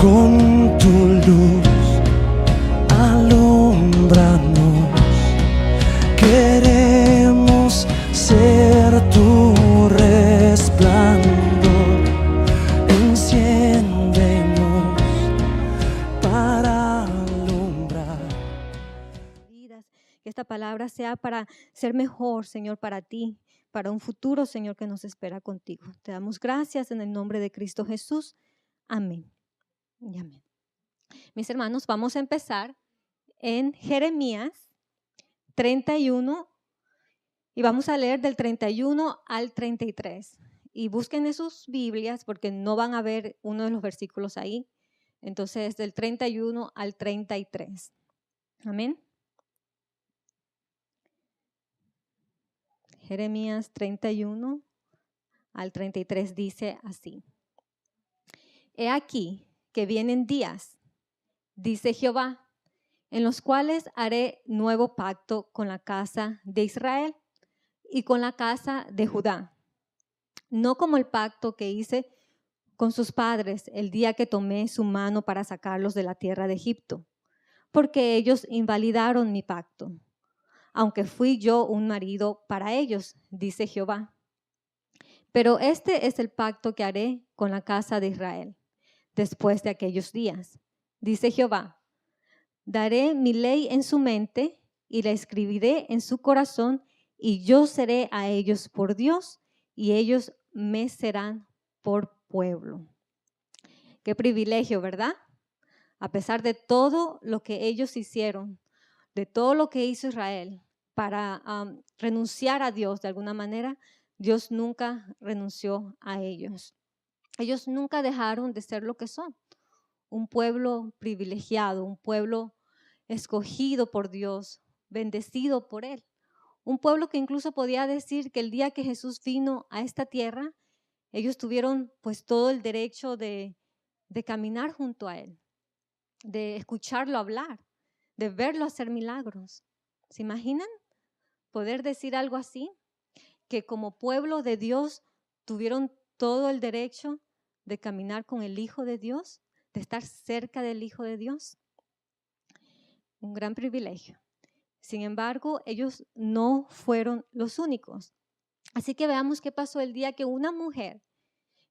Con tu luz alúmbranos, queremos ser tu resplandor. Enciéndenos para alumbrar. Que esta palabra sea para ser mejor, Señor, para ti, para un futuro, Señor, que nos espera contigo. Te damos gracias en el nombre de Cristo Jesús. Amén. Y amén. Mis hermanos, vamos a empezar en Jeremías 31 y vamos a leer del 31 al 33. Y busquen en sus Biblias porque no van a ver uno de los versículos ahí. Entonces, del 31 al 33. Amén. Jeremías 31 al 33 dice así: He aquí que vienen días, dice Jehová, en los cuales haré nuevo pacto con la casa de Israel y con la casa de Judá, no como el pacto que hice con sus padres el día que tomé su mano para sacarlos de la tierra de Egipto, porque ellos invalidaron mi pacto, aunque fui yo un marido para ellos, dice Jehová. Pero este es el pacto que haré con la casa de Israel después de aquellos días, dice Jehová. Daré mi ley en su mente y la escribiré en su corazón, y yo seré a ellos por Dios y ellos me serán por pueblo. Qué privilegio, ¿verdad? A pesar de todo lo que ellos hicieron, de todo lo que hizo Israel para renunciar a Dios de alguna manera, Dios nunca renunció a ellos. Ellos nunca dejaron de ser lo que son, un pueblo privilegiado, un pueblo escogido por Dios, bendecido por Él. Un pueblo que incluso podía decir que el día que Jesús vino a esta tierra, ellos tuvieron pues todo el derecho de caminar junto a Él, de escucharlo hablar, de verlo hacer milagros. ¿Se imaginan poder decir algo así? Que como pueblo de Dios tuvieron todo el derecho de caminar con el Hijo de Dios, de estar cerca del Hijo de Dios. Un gran privilegio. Sin embargo, ellos no fueron los únicos. Así que veamos qué pasó el día que una mujer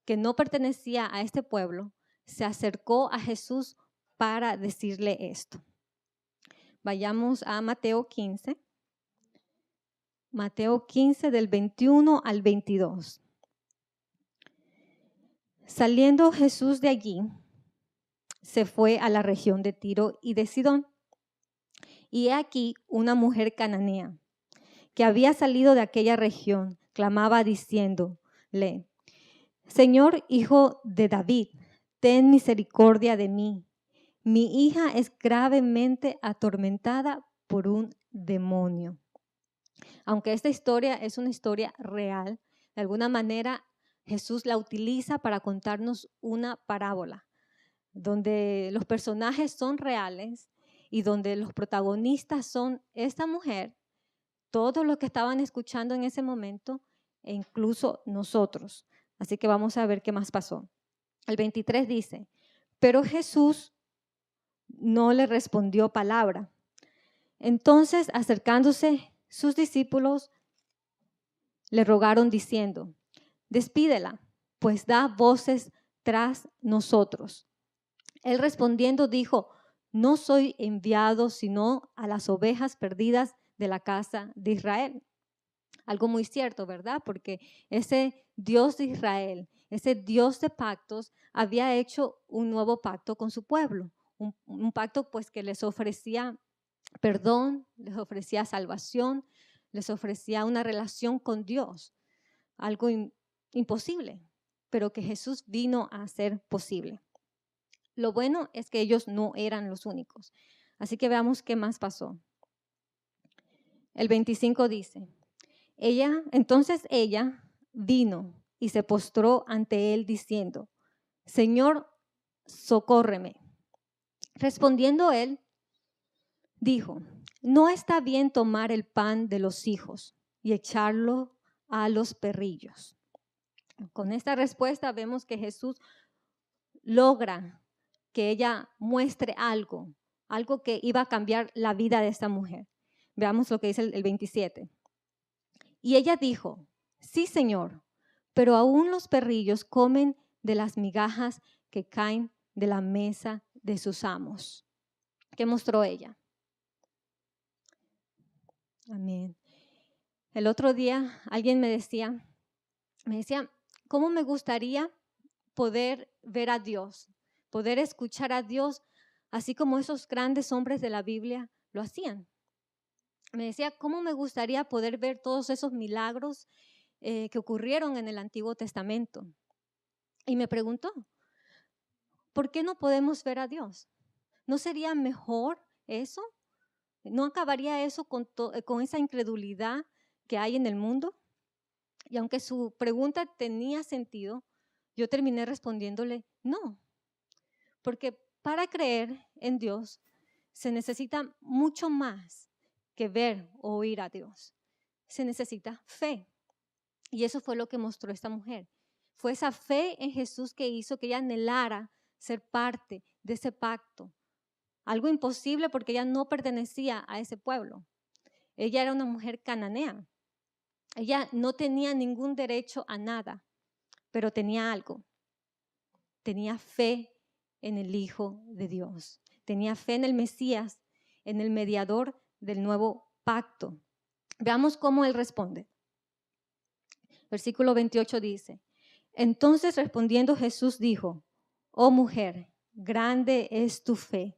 que no pertenecía a este pueblo se acercó a Jesús para decirle esto. Vayamos a Mateo 15. Mateo 15 del 21 al 22. Saliendo Jesús de allí, se fue a la región de Tiro y de Sidón. Y he aquí una mujer cananea que había salido de aquella región, clamaba diciéndole: Señor, hijo de David, ten misericordia de mí. Mi hija es gravemente atormentada por un demonio. Aunque esta historia es una historia real, de alguna manera Jesús la utiliza para contarnos una parábola, donde los personajes son reales y donde los protagonistas son esta mujer, todos los que estaban escuchando en ese momento e incluso nosotros. Así que vamos a ver qué más pasó. El 23 dice: pero Jesús no le respondió palabra. Entonces, acercándose sus discípulos, le rogaron diciendo: despídela, pues da voces tras nosotros. Él respondiendo dijo: no soy enviado sino a las ovejas perdidas de la casa de Israel. Algo muy cierto, ¿verdad? Porque ese Dios de Israel, ese Dios de pactos, había hecho un nuevo pacto con su pueblo. Un pacto pues que les ofrecía perdón, les ofrecía salvación, les ofrecía una relación con Dios. Algo imposible, pero que Jesús vino a hacer posible. Lo bueno es que ellos no eran los únicos. Así que veamos qué más pasó. El 25 dice: entonces ella vino y se postró ante él diciendo: Señor, socórreme. Respondiendo él, dijo: no está bien tomar el pan de los hijos y echarlo a los perrillos. Con esta respuesta vemos que Jesús logra que ella muestre algo que iba a cambiar la vida de esta mujer. Veamos lo que dice el 27. Y ella dijo, sí, Señor, pero aún los perrillos comen de las migajas que caen de la mesa de sus amos. ¿Qué mostró ella? Amén. El otro día alguien me decía, ¿cómo me gustaría poder ver a Dios, poder escuchar a Dios, así como esos grandes hombres de la Biblia lo hacían? Me decía, ¿cómo me gustaría poder ver todos esos milagros que ocurrieron en el Antiguo Testamento? Y me preguntó, ¿por qué no podemos ver a Dios? ¿No sería mejor eso? ¿No acabaría eso con esa incredulidad que hay en el mundo? Y aunque su pregunta tenía sentido, yo terminé respondiéndole, no, porque para creer en Dios se necesita mucho más que ver o oír a Dios. Se necesita fe. Y eso fue lo que mostró esta mujer. Fue esa fe en Jesús que hizo que ella anhelara ser parte de ese pacto. Algo imposible porque ella no pertenecía a ese pueblo. Ella era una mujer cananea. Ella no tenía ningún derecho a nada, pero tenía algo. Tenía fe en el Hijo de Dios. Tenía fe en el Mesías, en el mediador del nuevo pacto. Veamos cómo él responde. Versículo 28 dice, entonces respondiendo Jesús dijo, oh mujer, grande es tu fe,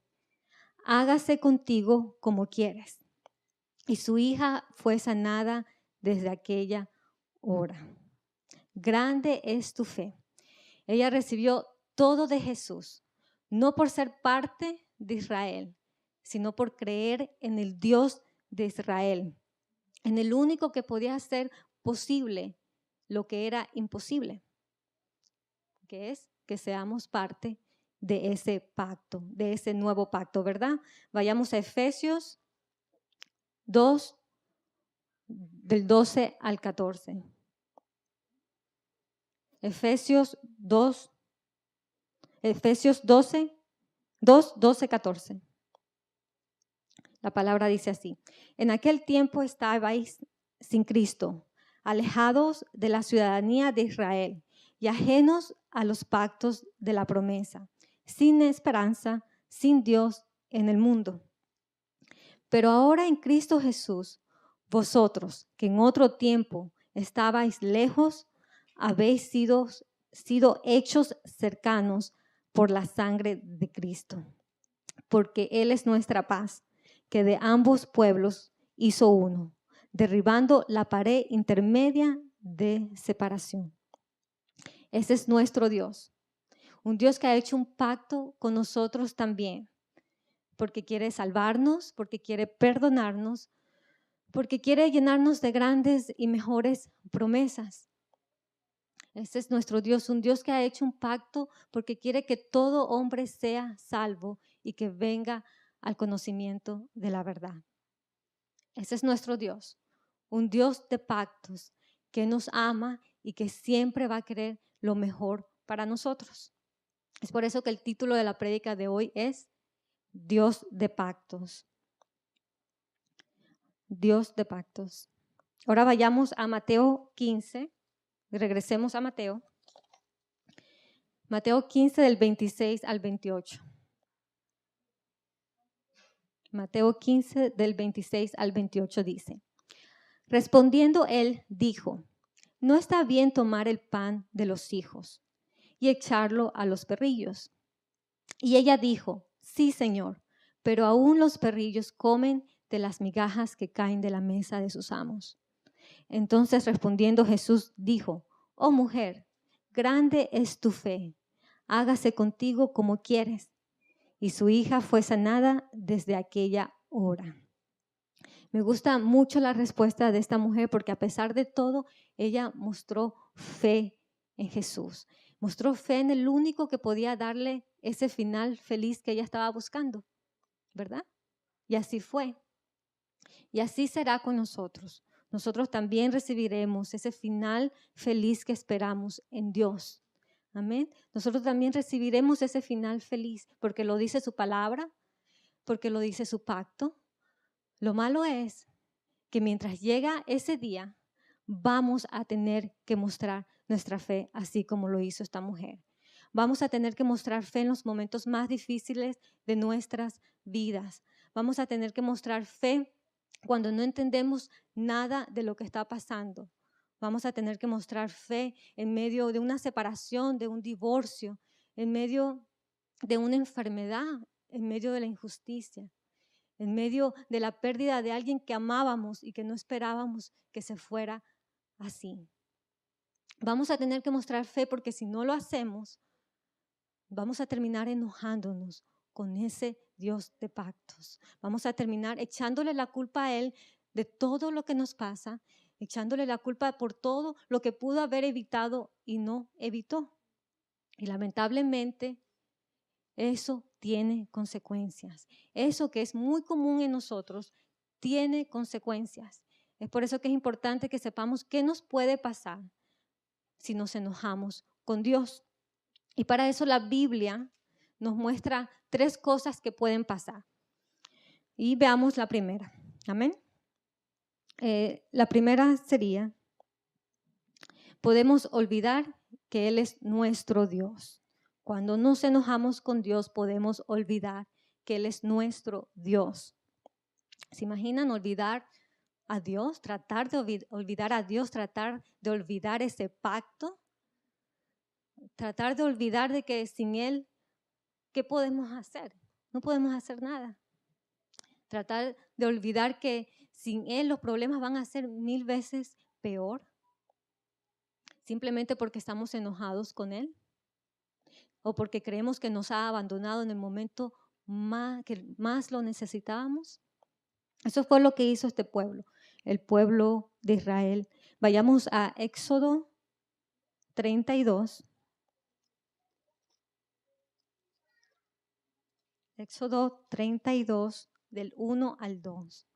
hágase contigo como quieres. Y su hija fue sanada desde aquella hora. Grande es tu fe. Ella recibió todo de Jesús, no por ser parte de Israel, sino por creer en el Dios de Israel, en el único que podía hacer posible lo que era imposible, que es que seamos parte de ese pacto, de ese nuevo pacto, ¿verdad? Vayamos a Efesios 2, del 12 al 14. Efesios 12, 12, 14. La palabra dice así, en aquel tiempo estabais sin Cristo, alejados de la ciudadanía de Israel y ajenos a los pactos de la promesa, sin esperanza, sin Dios en el mundo. Pero ahora en Cristo Jesús, vosotros que en otro tiempo estabais lejos, habéis sido hechos cercanos por la sangre de Cristo, porque Él es nuestra paz, que de ambos pueblos hizo uno, derribando la pared intermedia de separación. Ese es nuestro Dios, un Dios que ha hecho un pacto con nosotros también, porque quiere salvarnos, porque quiere perdonarnos, porque quiere llenarnos de grandes y mejores promesas. Ese es nuestro Dios, un Dios que ha hecho un pacto porque quiere que todo hombre sea salvo y que venga al conocimiento de la verdad. Ese es nuestro Dios, un Dios de pactos que nos ama y que siempre va a querer lo mejor para nosotros. Es por eso que el título de la prédica de hoy es Dios de pactos. Dios de pactos. Ahora vayamos a Mateo 15. Regresemos a Mateo. Mateo 15 del 26 al 28. Mateo 15 del 26 al 28 dice, respondiendo él dijo, no está bien tomar el pan de los hijos y echarlo a los perrillos. Y ella dijo, sí, Señor, pero aún los perrillos comen de las migajas que caen de la mesa de sus amos. Entonces respondiendo Jesús dijo, oh mujer, grande es tu fe, hágase contigo como quieres. Y su hija fue sanada desde aquella hora. Me gusta mucho la respuesta de esta mujer porque a pesar de todo, ella mostró fe en Jesús. Mostró fe en el único que podía darle ese final feliz que ella estaba buscando, ¿verdad? Y así fue. Y así será con nosotros. Nosotros también recibiremos ese final feliz que esperamos en Dios. Amén. Nosotros también recibiremos ese final feliz porque lo dice su palabra, porque lo dice su pacto. Lo malo es que mientras llega ese día, vamos a tener que mostrar nuestra fe, así como lo hizo esta mujer. Vamos a tener que mostrar fe en los momentos más difíciles de nuestras vidas. Vamos a tener que mostrar fe cuando no entendemos nada de lo que está pasando. Vamos a tener que mostrar fe en medio de una separación, de un divorcio, en medio de una enfermedad, en medio de la injusticia, en medio de la pérdida de alguien que amábamos y que no esperábamos que se fuera así. Vamos a tener que mostrar fe porque si no lo hacemos, vamos a terminar enojándonos con ese Dios de pactos. Vamos a terminar echándole la culpa a Él de todo lo que nos pasa, echándole la culpa por todo lo que pudo haber evitado y no evitó. Y lamentablemente eso tiene consecuencias. Eso que es muy común en nosotros tiene consecuencias. Es por eso que es importante que sepamos qué nos puede pasar si nos enojamos con Dios. Y para eso la Biblia nos muestra 3 cosas que pueden pasar. Y veamos la primera. Amén. La primera sería, podemos olvidar que Él es nuestro Dios. Cuando nos enojamos con Dios, podemos olvidar que Él es nuestro Dios. ¿Se imaginan olvidar a Dios? Tratar de olvidar a Dios, tratar de olvidar ese pacto. Tratar de olvidar de que sin Él, ¿qué podemos hacer? No podemos hacer nada. Tratar de olvidar que sin Él los problemas van a ser 1000 veces peor. Simplemente porque estamos enojados con Él. O porque creemos que nos ha abandonado en el momento que más lo necesitábamos. Eso fue lo que hizo este pueblo, el pueblo de Israel. Vayamos a Éxodo 32. Éxodo 32, del 1 al 2.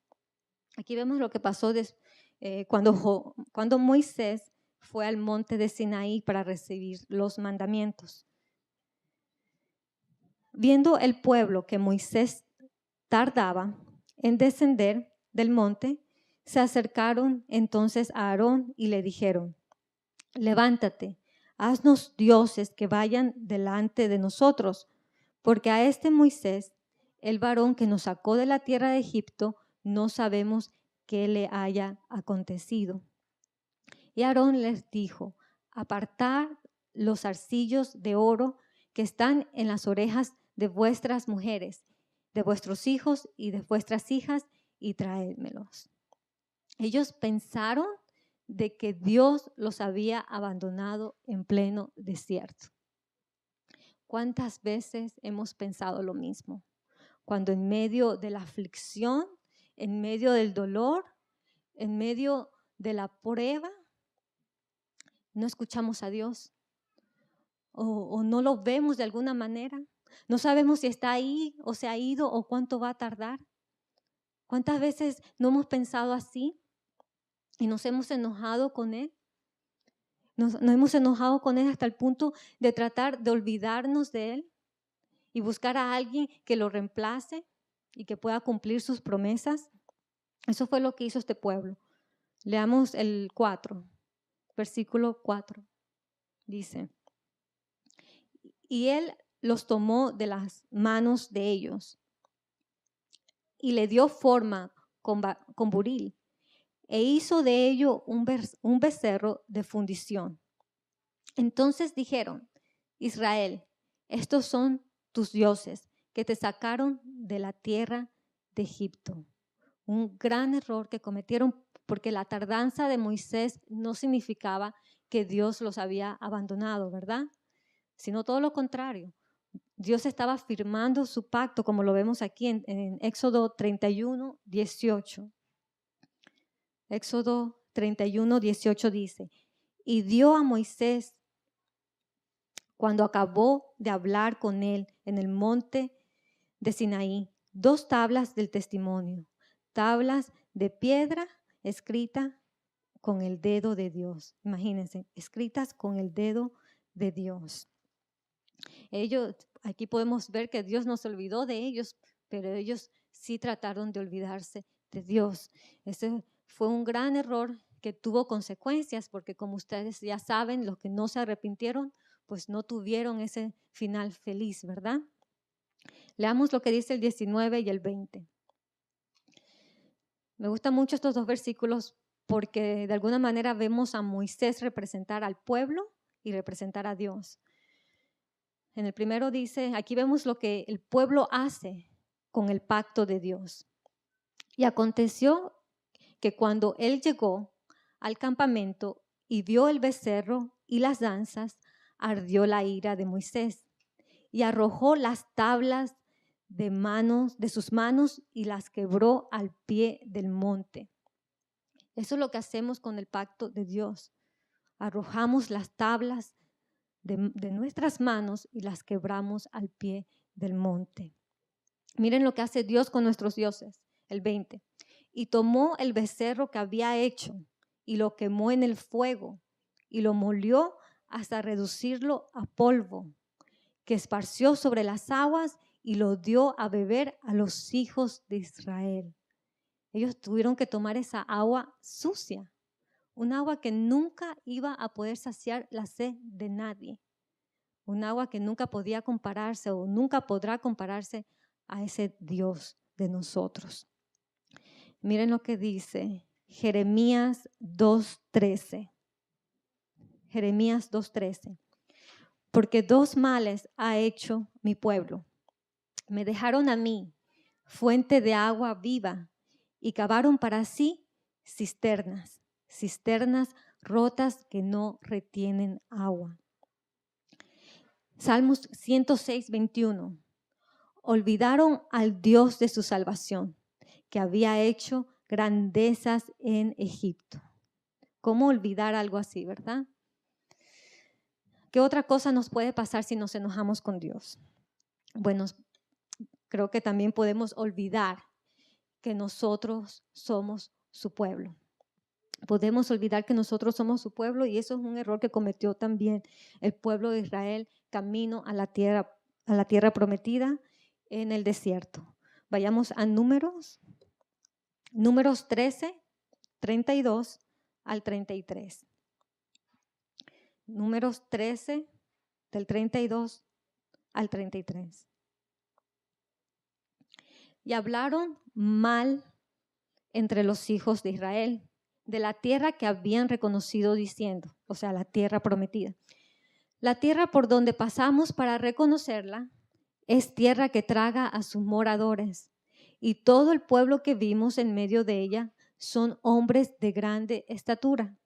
Aquí vemos lo que pasó cuando Moisés fue al monte de Sinaí para recibir los mandamientos. Viendo el pueblo que Moisés tardaba en descender del monte, se acercaron entonces a Aarón y le dijeron: levántate, haznos dioses que vayan delante de nosotros, porque a este Moisés, el varón que nos sacó de la tierra de Egipto, no sabemos qué le haya acontecido. Y Aarón les dijo: apartad los zarcillos de oro que están en las orejas de vuestras mujeres, de vuestros hijos y de vuestras hijas, y traédmelos. Ellos pensaron de que Dios los había abandonado en pleno desierto. ¿Cuántas veces hemos pensado lo mismo? Cuando en medio de la aflicción, en medio del dolor, en medio de la prueba, no escuchamos a Dios o no lo vemos de alguna manera. No sabemos si está ahí o se ha ido o cuánto va a tardar. ¿Cuántas veces no hemos pensado así y nos hemos enojado con Él? Nos hemos enojado con Él hasta el punto de tratar de olvidarnos de Él y buscar a alguien que lo reemplace y que pueda cumplir sus promesas. Eso fue lo que hizo este pueblo. Leamos el 4, versículo 4. Dice: y Él los tomó de las manos de ellos y le dio forma con buril e hizo de ello un becerro de fundición. Entonces dijeron: Israel, estos son tus dioses que te sacaron de la tierra de Egipto. Un gran error que cometieron, porque la tardanza de Moisés no significaba que Dios los había abandonado, ¿verdad? Sino todo lo contrario. Dios estaba firmando su pacto, como lo vemos aquí en Éxodo 31, 18. Éxodo 31, 18 dice: y dio a Moisés, cuando acabó de hablar con él en el monte de Sinaí, 2 tablas del testimonio, tablas de piedra escritas con el dedo de Dios. Imagínense, escritas con el dedo de Dios. Ellos, aquí podemos ver que Dios no se olvidó de ellos, pero ellos sí trataron de olvidarse de Dios. Ese fue un gran error que tuvo consecuencias, porque como ustedes ya saben, los que no se arrepintieron, pues no tuvieron ese final feliz, ¿verdad? Leamos lo que dice el 19 y el 20. Me gustan mucho estos dos versículos porque de alguna manera vemos a Moisés representar al pueblo y representar a Dios. En el primero dice, aquí vemos lo que el pueblo hace con el pacto de Dios. Y aconteció que cuando él llegó al campamento y vio el becerro y las danzas, ardió la ira de Moisés y arrojó las tablas de sus manos y las quebró al pie del monte. Eso es lo que hacemos con el pacto de Dios. Arrojamos las tablas de nuestras manos y las quebramos al pie del monte. Miren lo que hace Dios con nuestros dioses. El 20. Y tomó el becerro que había hecho y lo quemó en el fuego y lo molió hasta reducirlo a polvo, que esparció sobre las aguas y lo dio a beber a los hijos de Israel. Ellos tuvieron que tomar esa agua sucia, un agua que nunca iba a poder saciar la sed de nadie, un agua que nunca podía compararse o nunca podrá compararse a ese Dios de nosotros. Miren lo que dice Jeremías 2:13. Jeremías 2:13. Porque dos males ha hecho mi pueblo. Me dejaron a mí, fuente de agua viva, y cavaron para sí cisternas rotas que no retienen agua. Salmos 106:21. Olvidaron al Dios de su salvación, que había hecho grandezas en Egipto. ¿Cómo olvidar algo así, verdad? ¿Qué otra cosa nos puede pasar si nos enojamos con Dios? Bueno, creo que también podemos olvidar que nosotros somos su pueblo. Podemos olvidar que nosotros somos su pueblo y eso es un error que cometió también el pueblo de Israel camino a la tierra prometida en el desierto. Vayamos a Números 13, 32 al 33. Números 13, del 32 al 33. Y hablaron mal entre los hijos de Israel de la tierra que habían reconocido diciendo, o sea, la tierra prometida. La tierra por donde pasamos para reconocerla es tierra que traga a sus moradores, y todo el pueblo que vimos en medio de ella son hombres de grande estatura.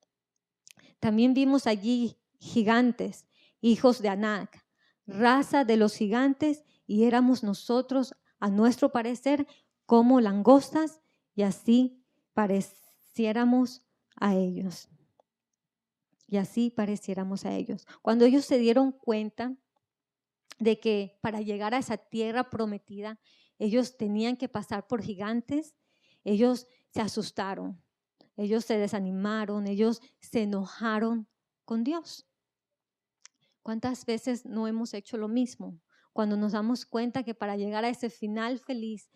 También vimos allí gigantes, hijos de Anac, raza de los gigantes, y éramos nosotros, a nuestro parecer, como langostas, y así pareciéramos a ellos. Y así pareciéramos a ellos. Cuando ellos se dieron cuenta de que para llegar a esa tierra prometida, ellos tenían que pasar por gigantes, ellos se asustaron, ellos se desanimaron, ellos se enojaron con Dios. ¿Cuántas veces no hemos hecho lo mismo? Cuando nos damos cuenta que para llegar a ese final feliz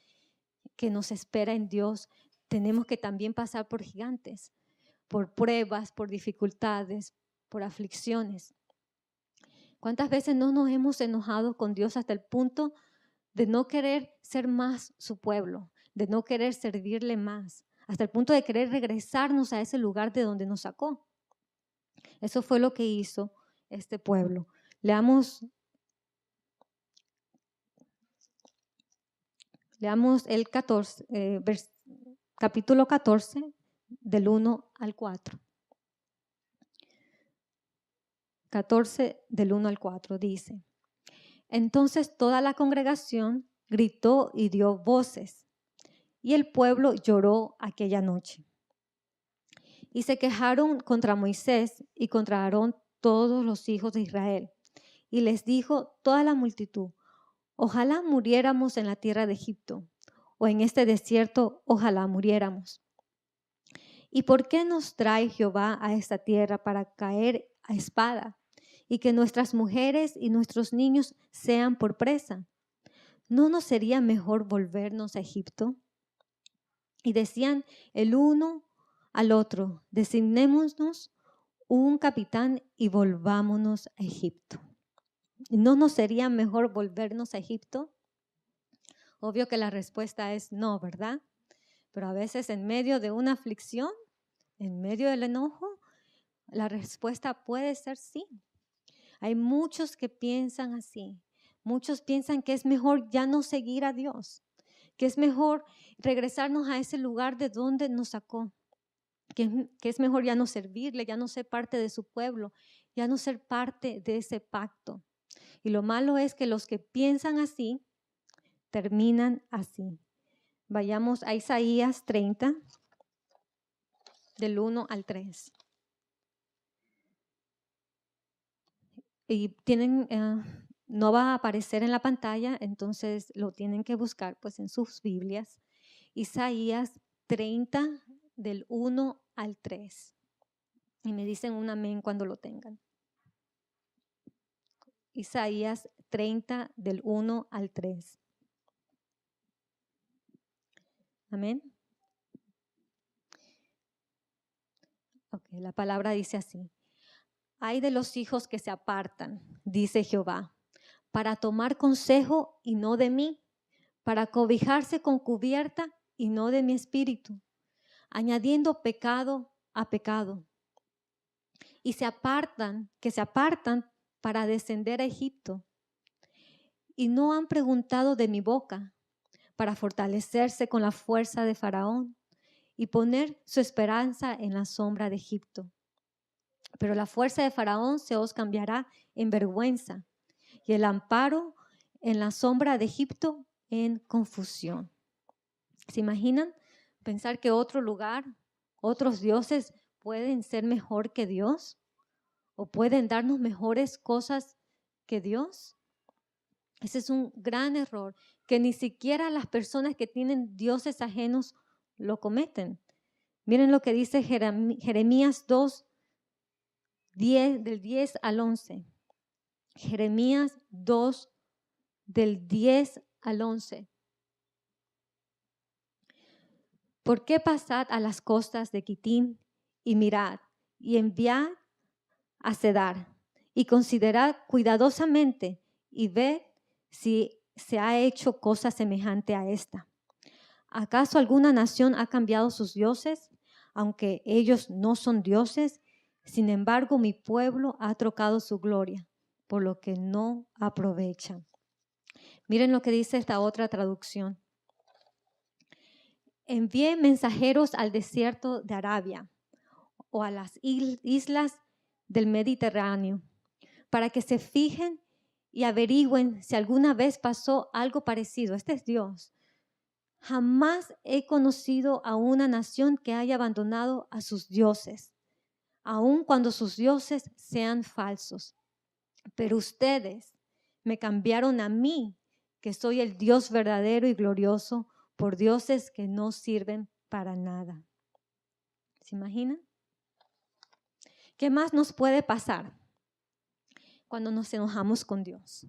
que nos espera en Dios, tenemos que también pasar por gigantes, por pruebas, por dificultades, por aflicciones. ¿Cuántas veces no nos hemos enojado con Dios hasta el punto de no querer ser más su pueblo, de no querer servirle más, hasta el punto de querer regresarnos a ese lugar de donde nos sacó? Eso fue lo que hizo este pueblo. Leamos el capítulo 14, del 1 al 4. 14, del 1 al 4, dice: Entonces toda la congregación gritó y dio voces, y el pueblo lloró aquella noche. Y se quejaron contra Moisés y contra Aarón todos los hijos de Israel. Y les dijo toda la multitud: Ojalá muriéramos en la tierra de Egipto, o en este desierto, ojalá muriéramos. ¿Y por qué nos trae Jehová a esta tierra para caer a espada y que nuestras mujeres y nuestros niños sean por presa. ¿No nos sería mejor volvernos a Egipto? Y decían el uno al otro, designémonos un capitán y volvámonos a Egipto. ¿No nos sería mejor volvernos a Egipto? Obvio que la respuesta es no, ¿verdad? Pero a veces en medio de una aflicción, en medio del enojo, la respuesta puede ser sí. Hay muchos que piensan así. Muchos piensan que es mejor ya no seguir a Dios, que es mejor regresarnos a ese lugar de donde nos sacó, que es mejor ya no servirle, ya no ser parte de su pueblo, ya no ser parte de ese pacto. Y lo malo es que los que piensan así, terminan así. Vayamos a Isaías 30, del 1 al 3. Y no va a aparecer en la pantalla, entonces lo tienen que buscar pues en sus Biblias. Isaías 30, del 1 al 3. Y me dicen un amén cuando lo tengan. Isaías 30, del 1 al 3. Amén. Ok, la palabra dice así. Ay de los hijos que se apartan, dice Jehová, para tomar consejo y no de mí, para cobijarse con cubierta y no de mi espíritu, añadiendo pecado a pecado. Y que se apartan para descender a Egipto. Y no han preguntado de mi boca, para fortalecerse con la fuerza de Faraón y poner su esperanza en la sombra de Egipto. Pero la fuerza de Faraón se os cambiará en vergüenza y el amparo en la sombra de Egipto en confusión. ¿Se imaginan pensar que otro lugar, otros dioses pueden ser mejor que Dios? ¿O pueden darnos mejores cosas que Dios? Ese es un gran error que ni siquiera las personas que tienen dioses ajenos lo cometen. Miren lo que dice Jeremías 2, del 10 al 11. Jeremías 2, del 10 al 11. ¿Por qué pasad a las costas de Quitim y mirad y enviad a Cedar y considerad cuidadosamente y ved si se ha hecho cosa semejante a esta? ¿Acaso alguna nación ha cambiado sus dioses, aunque ellos no son dioses? Sin embargo, mi pueblo ha trocado su gloria, por lo que no aprovechan. Miren lo que dice esta otra traducción. Envié mensajeros al desierto de Arabia o a las islas del Mediterráneo para que se fijen y averigüen si alguna vez pasó algo parecido. Este es Dios. Jamás he conocido a una nación que haya abandonado a sus dioses, aun cuando sus dioses sean falsos. Pero ustedes me cambiaron a mí, que soy el Dios verdadero y glorioso, por dioses que no sirven para nada. ¿Se imaginan? ¿Qué más nos puede pasar cuando nos enojamos con Dios?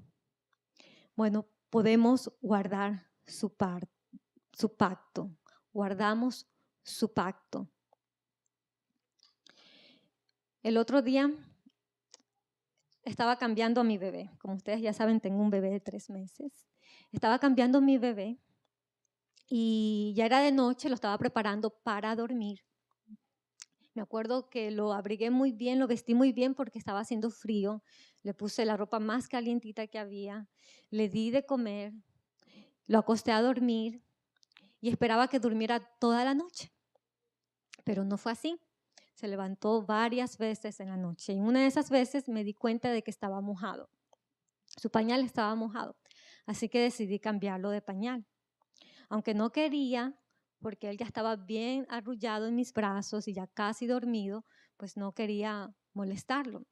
Bueno, podemos guardar su pacto. Guardamos su pacto. El otro día estaba cambiando a mi bebé. Como ustedes ya saben, tengo un bebé de 3 meses. Estaba cambiando a mi bebé y ya era de noche, lo estaba preparando para dormir. Me acuerdo que lo abrigué muy bien, lo vestí muy bien porque estaba haciendo frío. Le puse la ropa más calientita que había, le di de comer, lo acosté a dormir y esperaba que durmiera toda la noche. Pero no fue así. Se levantó varias veces en la noche y una de esas veces me di cuenta de que estaba mojado. Su pañal estaba mojado, así que decidí cambiarlo de pañal. Aunque no quería, porque él ya estaba bien arrullado en mis brazos y ya casi dormido, pues no quería molestarlo.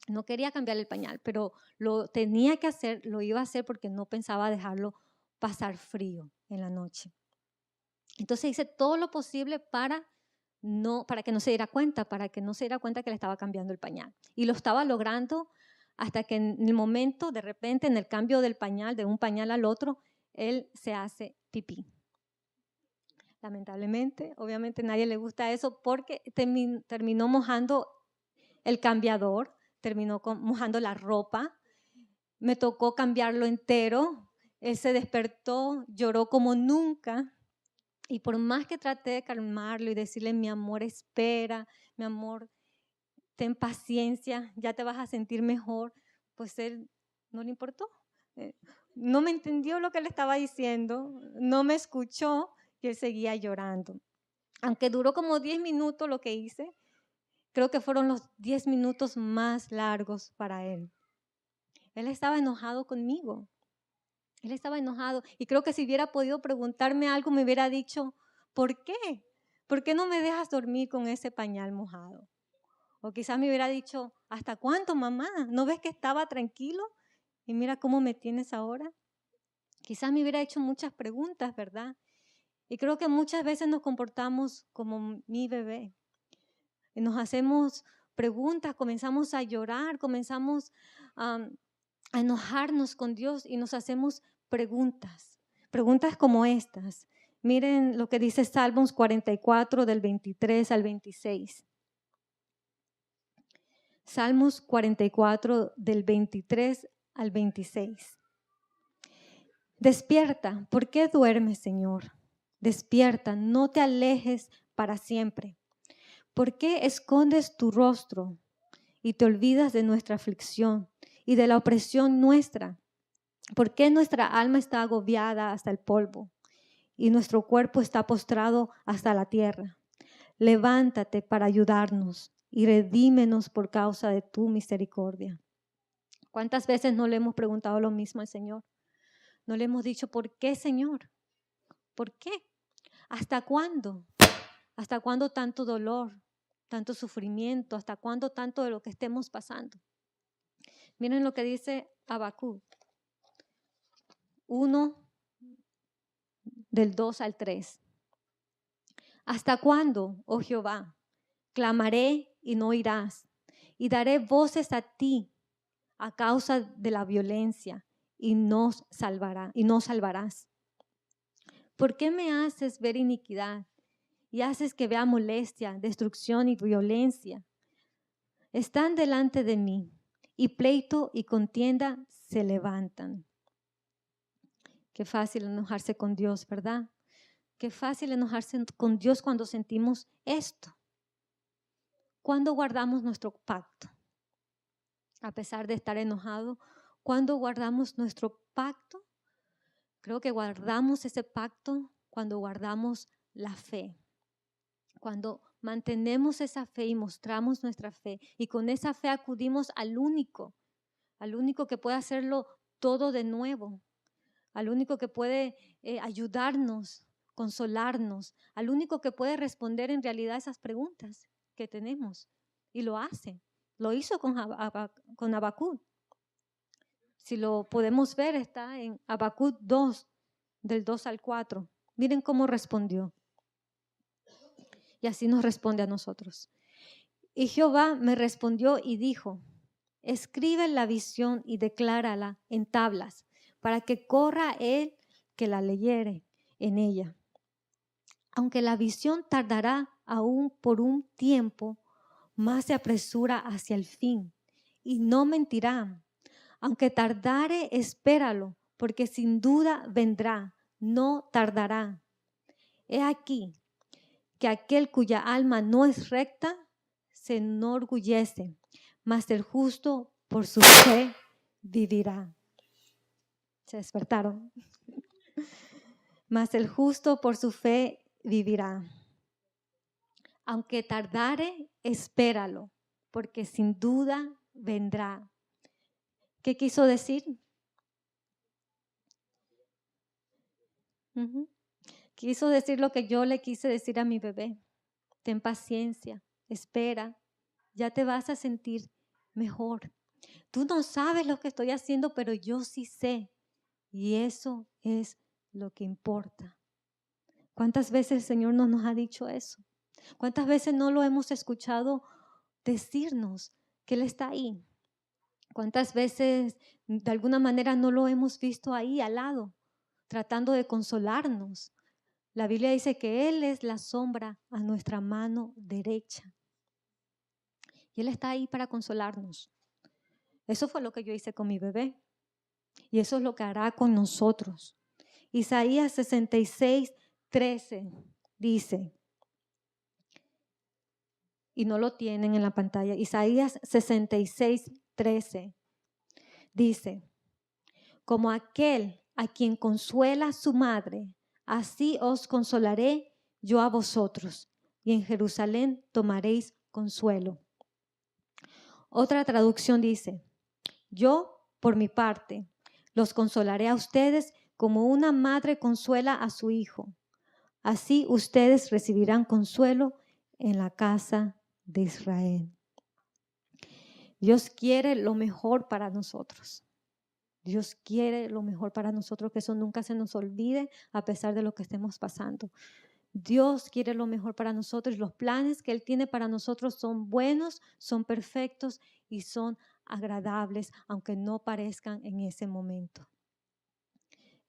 No quería cambiar el pañal, pero lo tenía que hacer, lo iba a hacer porque no pensaba dejarlo pasar frío en la noche. Entonces hice todo lo posible para que no se diera cuenta, que le estaba cambiando el pañal. Y lo estaba logrando hasta que en el momento, de repente, en el cambio del pañal, de un pañal al otro, él se hace pipí. Lamentablemente, obviamente a nadie le gusta eso porque terminó mojando el cambiador, terminó mojando la ropa. Me tocó cambiarlo entero. Él se despertó, lloró como nunca. Y por más que traté de calmarlo y decirle, mi amor, espera, mi amor, ten paciencia, ya te vas a sentir mejor, pues él no le importó. No me entendió lo que le estaba diciendo, no me escuchó y él seguía llorando. Aunque duró como 10 minutos lo que hice, creo que fueron los 10 minutos más largos para él. Él estaba enojado conmigo. Él estaba enojado y creo que si hubiera podido preguntarme algo me hubiera dicho, ¿por qué? ¿Por qué no me dejas dormir con ese pañal mojado? O quizás me hubiera dicho, ¿hasta cuánto, mamá? ¿No ves que estaba tranquilo? Y mira cómo me tienes ahora. Quizás me hubiera hecho muchas preguntas, ¿verdad? Y creo que muchas veces nos comportamos como mi bebé. Y nos hacemos preguntas, comenzamos a llorar, comenzamos a enojarnos con Dios y nos hacemos preguntas como estas. Miren lo que dice Salmos 44 del 23 al 26. Salmos 44 del 23 al 26. Despierta, ¿por qué duermes, Señor? Despierta, no te alejes para siempre. ¿Por qué escondes tu rostro y te olvidas de nuestra aflicción y de la opresión nuestra? ¿Por qué nuestra alma está agobiada hasta el polvo y nuestro cuerpo está postrado hasta la tierra? Levántate para ayudarnos y redímenos por causa de tu misericordia. ¿Cuántas veces no le hemos preguntado lo mismo al Señor? No le hemos dicho, ¿por qué, Señor? ¿Por qué? ¿Hasta cuándo? ¿Hasta cuándo tanto dolor, tanto sufrimiento? ¿Hasta cuándo tanto de lo que estemos pasando? Miren lo que dice Habacuc 1, del 2 al 3. ¿Hasta cuándo, oh Jehová? Clamaré y no oirás, y daré voces a ti a causa de la violencia, y no salvarás. ¿Por qué me haces ver iniquidad y haces que vea molestia, destrucción y violencia? Están delante de mí, y pleito y contienda se levantan. Qué fácil enojarse con Dios, ¿verdad? Qué fácil enojarse con Dios cuando sentimos esto. ¿Cuándo guardamos nuestro pacto? A pesar de estar enojado, ¿cuándo guardamos nuestro pacto? Creo que guardamos ese pacto cuando guardamos la fe. Cuando mantenemos esa fe y mostramos nuestra fe y con esa fe acudimos al único que puede hacerlo todo de nuevo, al único que puede ayudarnos, consolarnos, al único que puede responder en realidad esas preguntas que tenemos. Y lo hace. Lo hizo con Habacuc. Si lo podemos ver, está en Habacuc 2, del 2 al 4. Miren cómo respondió. Y así nos responde a nosotros. Y Jehová me respondió y dijo, escribe la visión y declárala en tablas, para que corra el que la leyere en ella. Aunque la visión tardará aún por un tiempo, más se apresura hacia el fin, y no mentirá. Aunque tardare, espéralo, porque sin duda vendrá, no tardará. He aquí que aquel cuya alma no es recta se enorgullece, mas el justo por su fe vivirá. Se despertaron. Mas el justo por su fe vivirá. Aunque tardare, espéralo, porque sin duda vendrá. ¿Qué quiso decir? Quiso decir lo que yo le quise decir a mi bebé. Ten paciencia, espera, ya te vas a sentir mejor. Tú no sabes lo que estoy haciendo, pero yo sí sé. Y eso es lo que importa. ¿Cuántas veces el Señor nos ha dicho eso? ¿Cuántas veces no lo hemos escuchado decirnos que Él está ahí? ¿Cuántas veces de alguna manera no lo hemos visto ahí al lado, tratando de consolarnos? La Biblia dice que Él es la sombra a nuestra mano derecha. Y Él está ahí para consolarnos. Eso fue lo que yo hice con mi bebé. Y eso es lo que hará con nosotros. Isaías 66:13 dice, y no lo tienen en la pantalla, Isaías 66:13 dice, como aquel a quien consuela su madre, así os consolaré yo a vosotros, y en Jerusalén tomaréis consuelo. Otra traducción dice, yo, por mi parte, los consolaré a ustedes como una madre consuela a su hijo. Así ustedes recibirán consuelo en la casa de Israel. Dios quiere lo mejor para nosotros. Dios quiere lo mejor para nosotros, que eso nunca se nos olvide a pesar de lo que estemos pasando. Dios quiere lo mejor para nosotros. Los planes que Él tiene para nosotros son buenos, son perfectos y son agradables, aunque no parezcan en ese momento.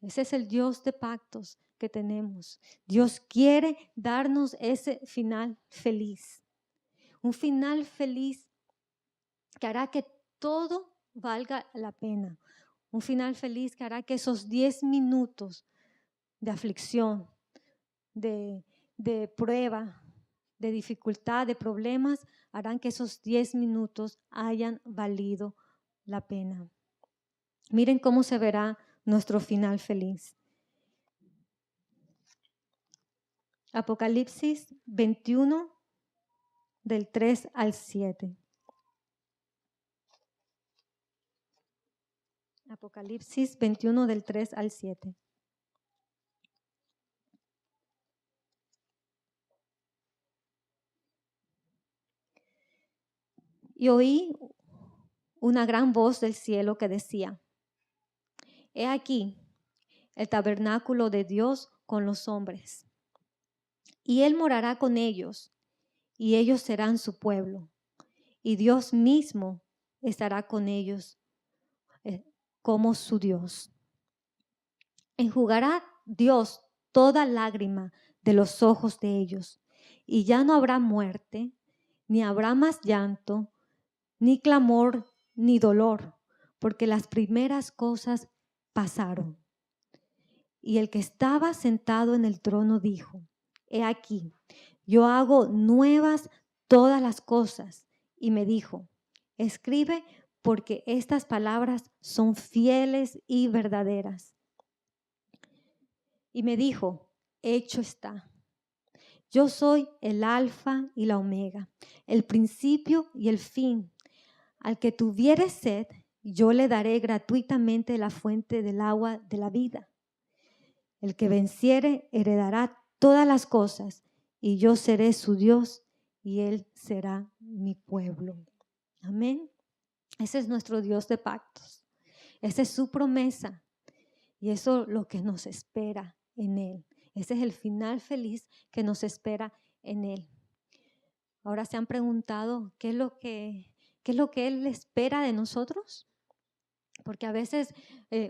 Ese es el Dios de pactos que tenemos. Dios quiere darnos ese final feliz. Un final feliz que hará que todo valga la pena. Un final feliz que hará que esos 10 minutos de aflicción, de prueba, de dificultad, de problemas, harán que esos 10 minutos hayan valido la pena. Miren cómo se verá nuestro final feliz. Apocalipsis 21, del 3 al 7. Apocalipsis 21, del 3 al 7. Y oí una gran voz del cielo que decía, he aquí el tabernáculo de Dios con los hombres, y Él morará con ellos, y ellos serán su pueblo, y Dios mismo estará con ellos como su Dios. Enjugará Dios toda lágrima de los ojos de ellos, y ya no habrá muerte, ni habrá más llanto, ni clamor, ni dolor, porque las primeras cosas pasaron. Y el que estaba sentado en el trono dijo, he aquí, yo hago nuevas todas las cosas. Y me dijo, escribe, porque estas palabras son fieles y verdaderas. Y me dijo, hecho está. Yo soy el Alfa y la Omega, el principio y el fin. Al que tuviere sed, yo le daré gratuitamente la fuente del agua de la vida. El que venciere heredará todas las cosas, y yo seré su Dios, y él será mi pueblo. Amén. Ese es nuestro Dios de pactos. Esa es su promesa, y eso es lo que nos espera en Él. Ese es el final feliz que nos espera en Él. Ahora se han preguntado ¿qué es lo que Él espera de nosotros? Porque a veces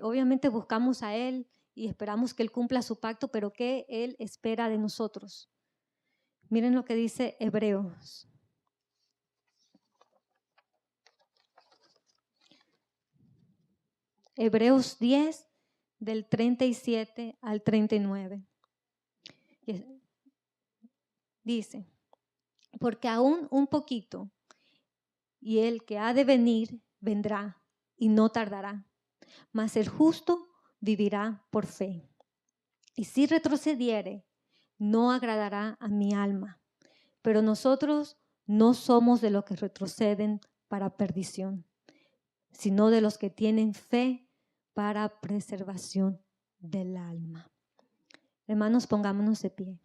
obviamente buscamos a Él y esperamos que Él cumpla su pacto, pero ¿qué Él espera de nosotros? Miren lo que dice Hebreos. Hebreos 10, del 37 al 39. Dice, porque aún un poquito, y el que ha de venir, vendrá, y no tardará. Mas el justo vivirá por fe. Y si retrocediere, no agradará a mi alma. Pero nosotros no somos de los que retroceden para perdición, sino de los que tienen fe para preservación del alma. Hermanos, pongámonos de pie.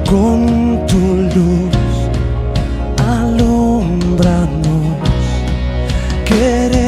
Con tu luz alumbranos, queremos